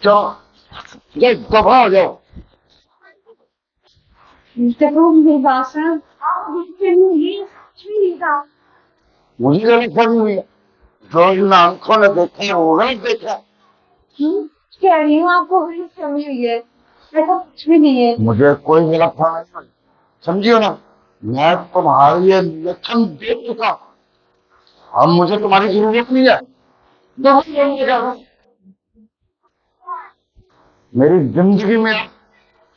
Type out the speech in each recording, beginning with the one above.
जाओ, ये दफा हो जाओ। देखो मेरी बात सुनो, मुझे कभी समझ नहीं, जो इन आंखों ने देखा वो नहीं देखा। कह रही हूँ आपको गलत फहमी हुई है, ऐसा कुछ भी नहीं है। मुझे कोई गलत फहमी नहीं, समझियो ना, मैं तुम्हारे ये लक्षण देख चुका हूं। अब मुझे तुम्हारी जरूरत नहीं है। बहुत जरूरी है। मेरी जिंदगी में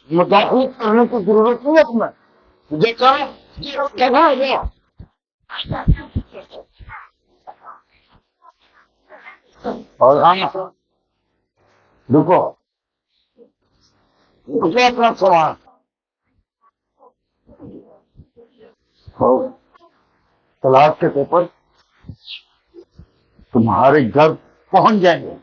मुदाखलत करने की जरूरत नहीं है तुम्हें। मुझे कहो क्या हो गया। और हाँ, रुको, रुको अपना सामान। और तलाक के पेपर तुम्हारे घर पहुंच जाएंगे।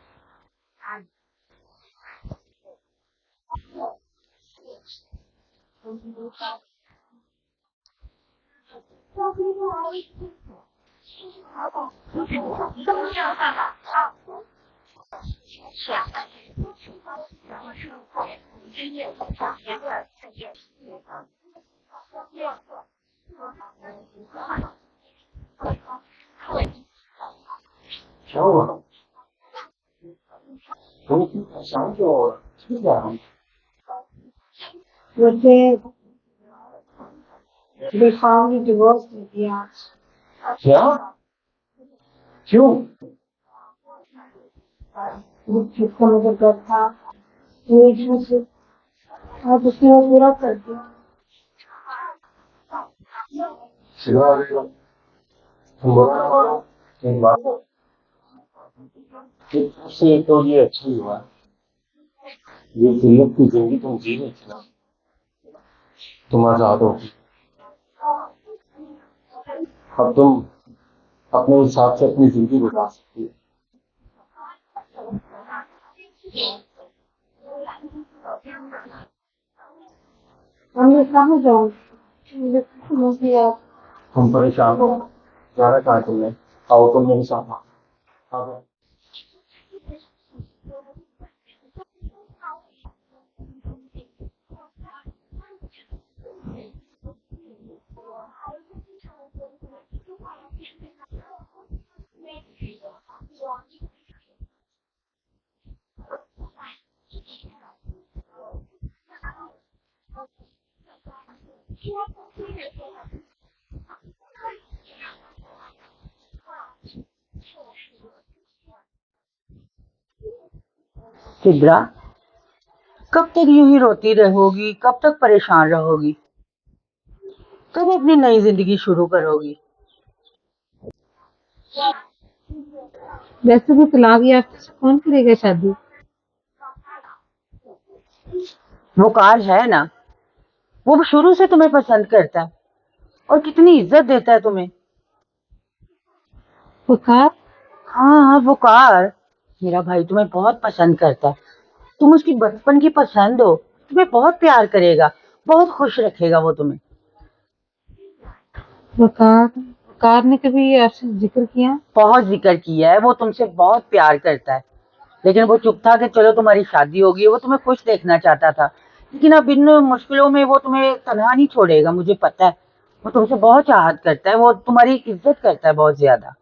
क्या हुआ? तुम परेशान क्यों हो? ठीक है। मुझे बेफाम ने डिवोर्स दे दिया। क्या? क्यों? जिसका मुझे डर था वो इसमें से आज उसने वो पूरा कर दिया। सिवा तुम बोलना मानो, एक बात से तो ये अच्छा ही हुआ। ये जिल्लत की जिंदगी तुम जी रही थी ना, तुम आजाद हो। अब तुम अपने हिसाब से अपनी जिंदगी गुजार सकती हो। अब मैं कहाँ जाऊँ, मुझे कुछ समझ नहीं आ रहा। तुम परेशान हो, जाना कहाँ तुमने? आओ तुम मेरे साथ आओ। सिद्रा, कब तक यूं ही रोती रहोगी? कब तक परेशान रहोगी? कब अपनी नई जिंदगी शुरू करोगी? वैसे भी तलाक याफ्ता से कौन करेगा शादी। वकार है ना, वो शुरू से तुम्हें पसंद करता है और कितनी इज्जत देता है तुम्हें। वकार? हाँ, वकार मेरा भाई तुम्हें बहुत पसंद करता है। तुम उसकी बचपन की पसंद हो, तुम्हें बहुत प्यार करेगा, बहुत खुश रखेगा वो तुम्हें। वकार वकार ने कभी आपसे जिक्र किया? बहुत जिक्र किया है, वो तुमसे बहुत प्यार करता है, लेकिन वो चुप था कि चलो तुम्हारी शादी होगी। वो तुम्हें खुश देखना चाहता था, लेकिन अब इन मुश्किलों में वो तुम्हें तन्हा नहीं छोड़ेगा, मुझे पता है। वो तुमसे बहुत चाहत करता है, वो तुम्हारी इज्जत करता है बहुत ज्यादा।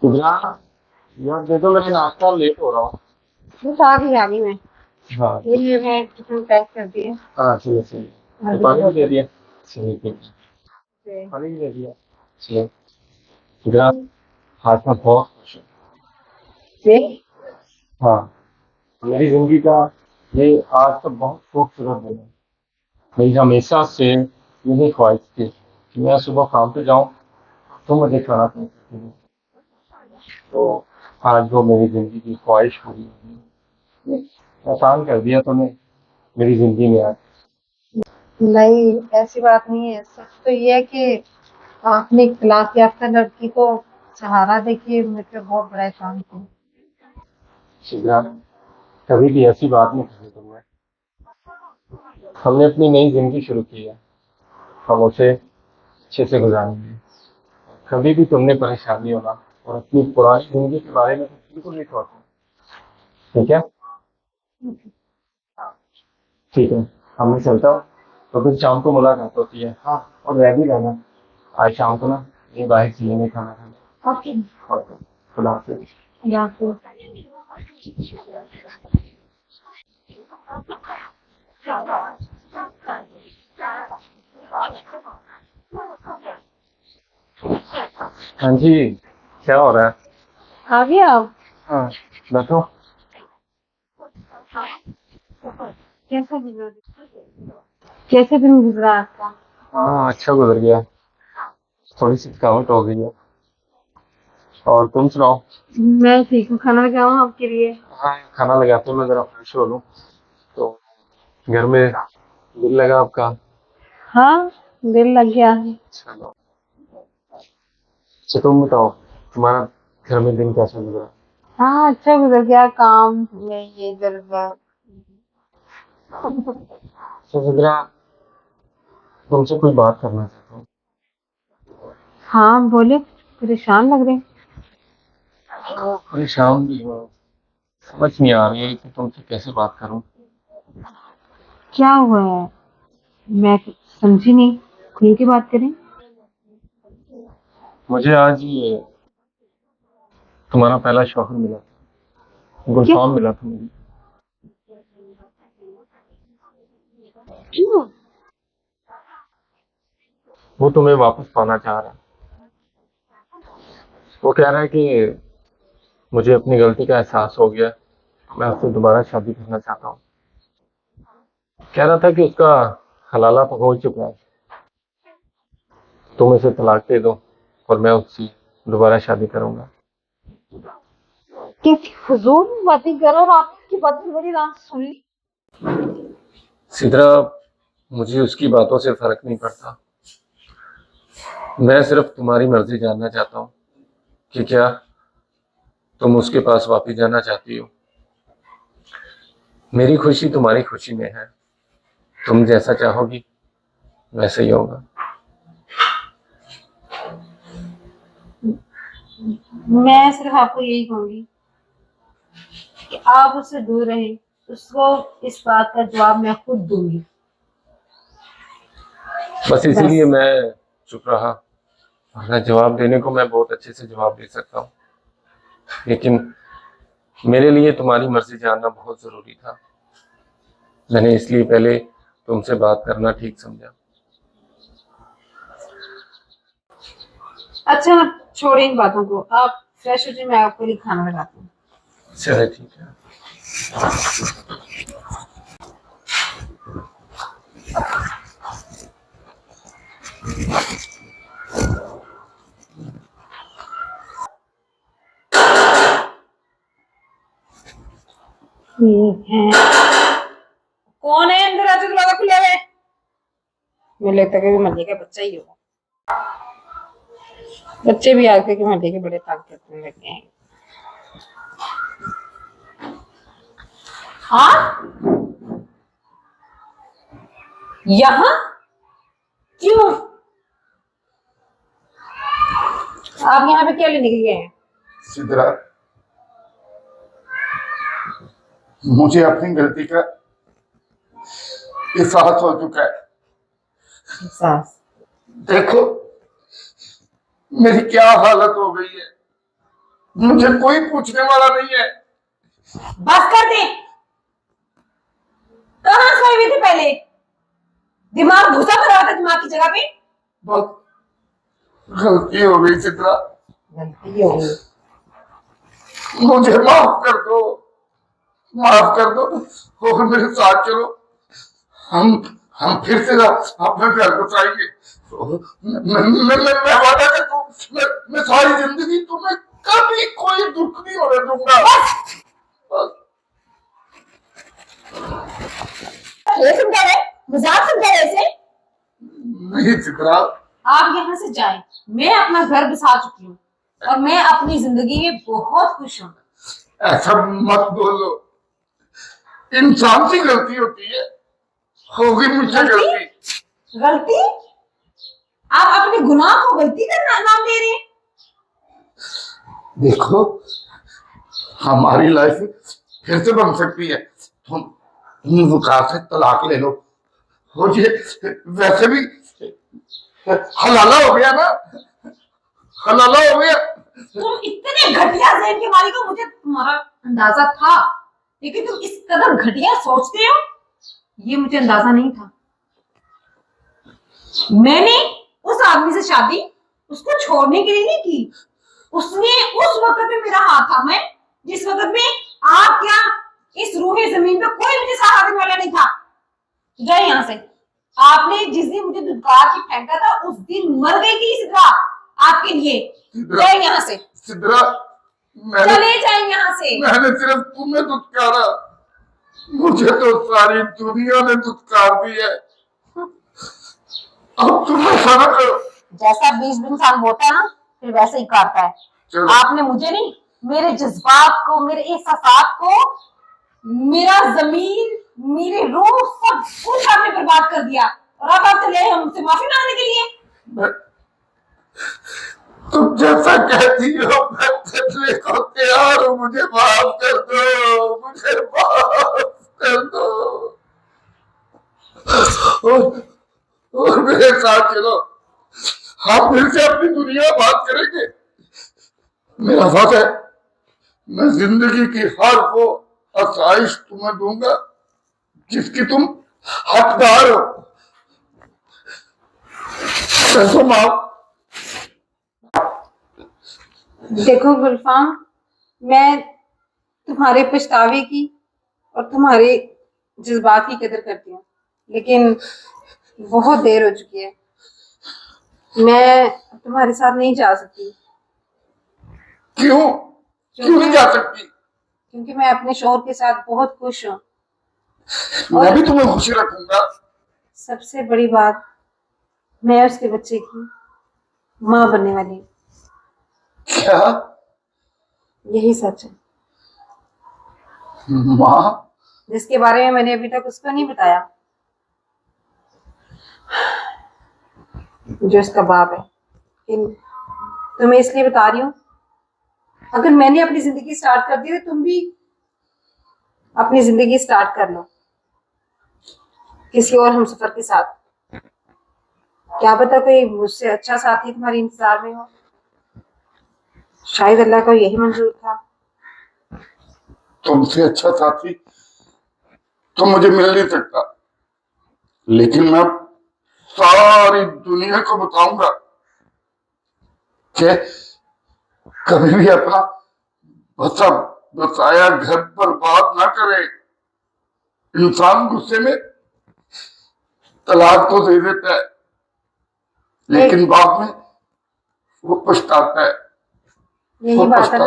सुधरा, यार दे दो, मेरा नाश्ता लेट हो रहा हूँ। बस आ गई मैं। हाँ ये मैं टिफिन पैक कर दिया। हाँ, ठीक है ठीक है। पानी भी दे दिया। ठीक है, पानी भी दे दिया। चलो सुधरा, आज मैं बहुत खुश हूँ। हाँ, मेरी जिंदगी का ये आज तो बहुत खूबसूरत दिन है। मेरी हमेशा से यही ख्वाहिश थी कि मैं सुबह काम पे जाऊँ तो मुझे खाना पीना है। तो आज वो मेरी जिंदगी की ख्वाहिश पूरी हुई। आसान कर दिया तूने मेरी जिंदगी में आज। नहीं, ऐसी बात नहीं है। सच तो ये है कि आपने एक तलाक याफ्ता लड़की को सहारा देके मेरे पे बहुत बड़ा एहसान किया। शिवराज, कभी भी ऐसी बात नहीं की तुमने। हमने अपनी नई जिंदगी शुरू की है, हम उसे अच्छे से गुजारेंगे। कभी भी तुमने परेशानी होना और अपनी पुरानी जिंदगी के बारे में बिल्कुल नहीं सोचना, ठीक है? ठीक है, अब मैं चलता हूँ, तो फिर शाम को मुलाकात होती है। हाँ, और रेडी रहना, आज शाम को ना ये बाहर चलेंगे खाना खाने। ओके। ओके, खुदा हाफिज़। या फिर हाँ जी, क्या हो रहा है? आ गया आप? हाँ, बैठो। कैसा गुजरा कैसे दिन गुजरा आपका? हाँ, अच्छा गुजर गया, थोड़ी सी थकावट हो गई है। और तुम सुनाओ? मैं ठीक हूँ। खाना लगाऊँ आपके लिए? हाँ, खाना लगाते मैं जरा फ्रेश हो लूँ। तो घर में दिल लगा आपका? हाँ, दिल लग गया है। चलो, अच्छा तुम बताओ, तुम्हारा घर में दिन कैसा गुजरा? हाँ, अच्छा गुजर गया, काम में ये इधर उधर। तो गुजरा, तुमसे कोई बात करना चाहता हूँ। हाँ बोले, परेशान लग रहे हैं। परेशान भी हूँ, समझ नहीं आ रही है कि तुमसे कैसे बात करूँ। क्या हुआ है? मैं समझी नहीं, खुल के बात करें। मुझे आज ये तुम्हारा पहला शौहर मिला था, गुलफाम मिला था मुझे। क्यों? वो तुम्हें वापस पाना चाह रहा है। वो कह रहा है कि मुझे अपनी गलती का एहसास हो गया, मैं उससे दोबारा शादी करना चाहता हूँ। कह रहा था कि उसका हलाला तो हो चुका है, तुम इसे तलाक दे दो और मैं उससे दोबारा शादी करूंगा। कैसी फजूल बातें करो, और आपने उसकी बातें बड़ी रात सुन ली। सिद्रा, मुझे उसकी बातों से फर्क नहीं पड़ता, मैं सिर्फ तुम्हारी मर्जी जानना चाहता हूँ कि क्या तुम उसके पास वापस जाना चाहती हो। मेरी खुशी तुम्हारी खुशी में है, तुम जैसा चाहोगी वैसे ही होगा। मैं सिर्फ आपको यही कहूंगी कि आप उससे दूर रहें। उसको इस बात का जवाब मैं खुद दूंगी। बस इसीलिए मैं चुप रहा, वरना जवाब देने को मैं बहुत अच्छे से जवाब दे सकता हूँ, लेकिन मेरे लिए तुम्हारी मर्जी जानना बहुत जरूरी था। मैंने इसलिए पहले तुमसे बात करना ठीक समझा। अच्छा, छोड़े इन बातों को, आप फ्रेश हो जाइए, मैं आपके लिए खाना लगाती हूँ। चलो ठीक है। कौन है अंदर? आज दरवाजा खुला है। मुझे लगता है कि मल्ले का बच्चा ही होगा। बच्चे भी आजकल के मल्ले के बड़े तंग करने लगे हैं। हाँ, यहाँ क्यों? आप यहाँ पे क्या लेने के लिए हैं? सिद्रा, मुझे अपनी गलती का एहसास हो चुका है। एहसास? देखो मेरी क्या हालत हो गई है, मुझे कोई पूछने वाला नहीं है। बस कर दे। कहाँ सोए हुए थे पहले? दिमाग घुसा पड़ा था दिमाग की जगह पे। बहुत गलती हो गई सिद्रा, गलती हो गई। मुझे माफ कर दो, माफ कर दो और मेरे साथ चलो। हम फिर से अपने घर को जाएंगे। मैं वादा करता हूँ, मैं सारी जिंदगी तुम्हें कभी कोई दुख नहीं होने दूंगा। ये समझा रहे? मजाक समझा रहे इसे? नहीं चित्रा, आप यहाँ से जाएं। मैं अपना घर बसा चुकी हूँ और मैं अपनी जिंदगी में बहुत खुश हूँ। ऐसा मत बोलो, इंसान की गलती होती है, होगी मुझसे गलती। गलती? आप अपने गुनाह को गलती का नाम दे रहे हैं? देखो, हमारी लाइफ फिर से बन सकती है। तुम वकार से तलाक ले लो। हो ये वैसे भी हलाला हो गया ना, हलाला हो गया। तुम इतने घटिया ज़हन के मालिक हो, मुझे तुम्हारा अंदाजा था, लेकिन तुम इस कदर घटिया सोचते हो, ये मुझे अंदाजा नहीं था। मैंने उस आदमी से शादी उसको छोड़ने के लिए नहीं की। उसने उस वक्त में मेरा हाथ थामा है जिस वक्त में आप क्या इस रूहे जमीन पे कोई मुझे सहारा देने वाला नहीं था। जाए यहाँ से। आपने जिस दिन मुझे दुदकार के फेंका था उस दिन मर गई थी सिद्रा आपके लिए। जाए यहाँ से सिद्रा, चले जाए यहाँ से। मैंने सिर्फ तुम्हें दुदकारा, मुझे तो सारी दुनिया ने दुदकार दी है। अब तुम ऐसा ना करो। जैसा बीज इंसान बोता है ना, फिर वैसे ही काटता है। चलो। आपने मुझे नहीं, मेरे जज्बात को, मेरे एहसासात को, मेरा जमीन, मेरी रूह, सब कुछ आपने बर्बाद कर दिया। और अब आप चले हमसे माफी मांगने के लिए। तुम जैसा कहती हो मैं करने को तैयार हूँ। मुझे माफ कर दो, मुझे माफ कर दो और मेरे साथ चलो। हम फिर से अपनी दुनिया बात करेंगे। मेरा वादा है, मैं जिंदगी की हर वो आसाइश तुम्हें दूंगा जिसकी तुम हकदार हो। कैसे माफ? देखो गुलफाम, मैं तुम्हारे पछतावे की और तुम्हारे जज्बात की कदर करती हूँ, लेकिन बहुत देर हो चुकी है। मैं तुम्हारे साथ नहीं जा सकती। क्यों? क्यों नहीं जा सकती? क्योंकि मैं अपने शौहर के साथ बहुत खुश हूँ। मैं भी तुम्हें खुशी रखूंगा। सबसे बड़ी बात, मैं उसके बच्चे की माँ बनने वाली हूँ। क्या? यही सच है, माँ? जिसके बारे में मैंने अभी तक उसको नहीं बताया, जो इसका बाप है। लेकिन तुम्हें इसलिए बता रही हूँ, अगर मैंने अपनी जिंदगी स्टार्ट कर दी तो तुम भी अपनी जिंदगी स्टार्ट कर लो किसी और हमसफर के साथ। क्या पता कोई मुझसे अच्छा साथी तुम्हारे इंतजार में हो। शायद अल्लाह को यही मंजूर था। तुमसे अच्छा साथी तो मुझे मिल नहीं सकता, लेकिन मैं सारी दुनिया को बताऊंगा कि कभी भी अपना बसाया घर बर्बाद ना करे। इंसान गुस्से में तलाक तो दे देता है, लेकिन बाद में वो पछताता है। यही बात है ना,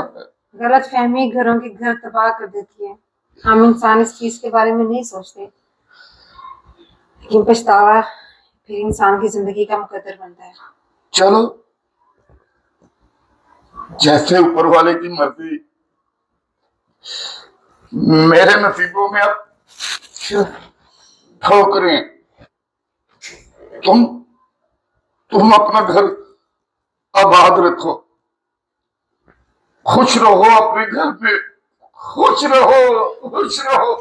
गलत फहमी घरों के घर तबाह कर देती है। हम इंसान इस चीज के बारे में नहीं सोचते, लेकिन पछतावा फिर इंसान की जिंदगी का मुकद्दर बनता है। चलो, जैसे ऊपर वाले की मर्जी। मेरे नसीबों में अब ठोकरें। तुम अपना घर आबाद रखो, खुश रहो अपने घर में, खुश रहो, खुश रहो।